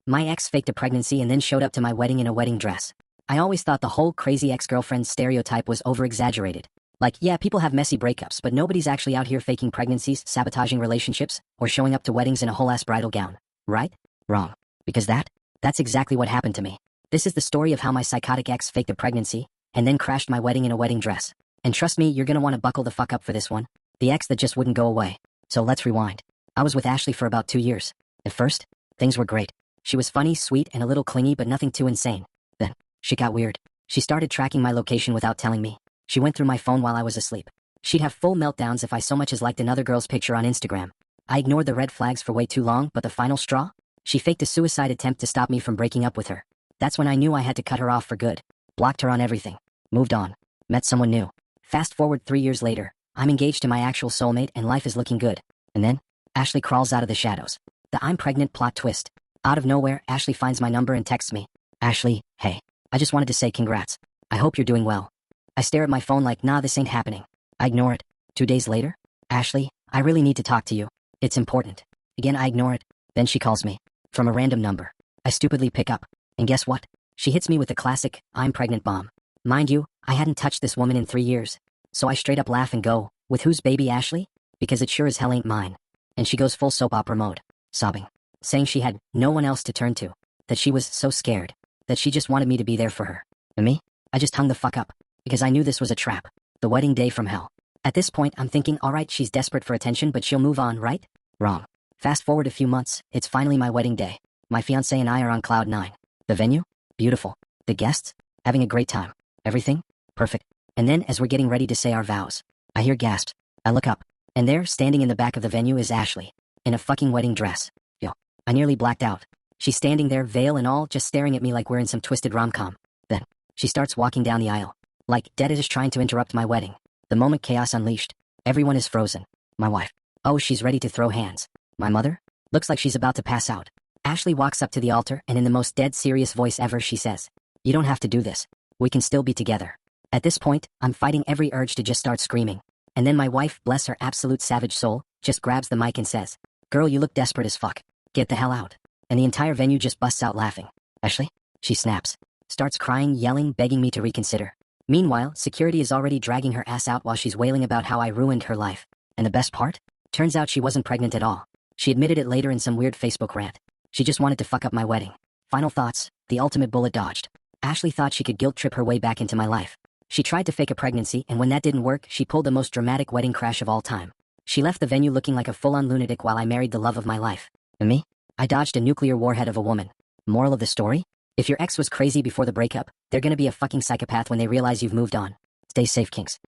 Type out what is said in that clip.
My ex faked a pregnancy and then showed up to my wedding in a wedding dress. I always thought the whole crazy ex-girlfriend stereotype was over-exaggerated. Like, yeah, people have messy breakups, but nobody's actually out here faking pregnancies, sabotaging relationships, or showing up to weddings in a whole-ass bridal gown. Right? Wrong. Because that's exactly what happened to me. This is the story of how my psychotic ex faked a pregnancy, and then crashed my wedding in a wedding dress. And trust me, you're gonna want to buckle the fuck up for this one. The ex that just wouldn't go away. So let's rewind. I was with Ashley for about 2 years. At first, things were great. She was funny, sweet, and a little clingy, but nothing too insane. Then, shit got weird. She started tracking my location without telling me. She went through my phone while I was asleep. She'd have full meltdowns if I so much as liked another girl's picture on Instagram. I ignored the red flags for way too long, but the final straw? She faked a suicide attempt to stop me from breaking up with her. That's when I knew I had to cut her off for good. Blocked her on everything. Moved on. Met someone new. Fast forward 3 years later, I'm engaged to my actual soulmate and life is looking good. And then, Ashley crawls out of the shadows. The I'm pregnant plot twist. Out of nowhere, Ashley finds my number and texts me. Ashley, hey. I just wanted to say congrats. I hope you're doing well. I stare at my phone like, nah, this ain't happening. I ignore it. 2 days later, Ashley, I really need to talk to you. It's important. Again, I ignore it. Then she calls me. From a random number. I stupidly pick up. And guess what? She hits me with the classic, I'm pregnant bomb. Mind you, I hadn't touched this woman in 3 years. So I straight up laugh and go, with whose baby, Ashley? Because it sure as hell ain't mine. And she goes full soap opera mode, sobbing. Saying she had no one else to turn to. That she was so scared. That she just wanted me to be there for her. And me? I just hung the fuck up. Because I knew this was a trap. The wedding day from hell. At this point, I'm thinking, alright, she's desperate for attention, but she'll move on, right? Wrong. Fast forward a few months, it's finally my wedding day. My fiancé and I are on cloud 9. The venue? Beautiful. The guests? Having a great time. Everything? Perfect. And then, as we're getting ready to say our vows, I hear gasps. I look up. And there, standing in the back of the venue is Ashley. In a fucking wedding dress. Yo. I nearly blacked out. She's standing there, veil and all, just staring at me like we're in some twisted rom-com. Then, she starts walking down the aisle. Like, dead is trying to interrupt my wedding. The moment chaos unleashed. Everyone is frozen. My wife. Oh, she's ready to throw hands. My mother? Looks like she's about to pass out. Ashley walks up to the altar and in the most dead serious voice ever she says, you don't have to do this. We can still be together. At this point, I'm fighting every urge to just start screaming. And then my wife, bless her absolute savage soul, just grabs the mic and says, girl, you look desperate as fuck. Get the hell out. And the entire venue just busts out laughing. Ashley? She snaps. Starts crying, yelling, begging me to reconsider. Meanwhile, security is already dragging her ass out while she's wailing about how I ruined her life. And the best part? Turns out she wasn't pregnant at all. She admitted it later in some weird Facebook rant. She just wanted to fuck up my wedding. Final thoughts, the ultimate bullet dodged. Ashley thought she could guilt trip her way back into my life. She tried to fake a pregnancy, and when that didn't work, she pulled the most dramatic wedding crash of all time. She left the venue looking like a full-on lunatic while I married the love of my life. And me? I dodged a nuclear warhead of a woman. Moral of the story? If your ex was crazy before the breakup, they're gonna be a fucking psychopath when they realize you've moved on. Stay safe, kinks.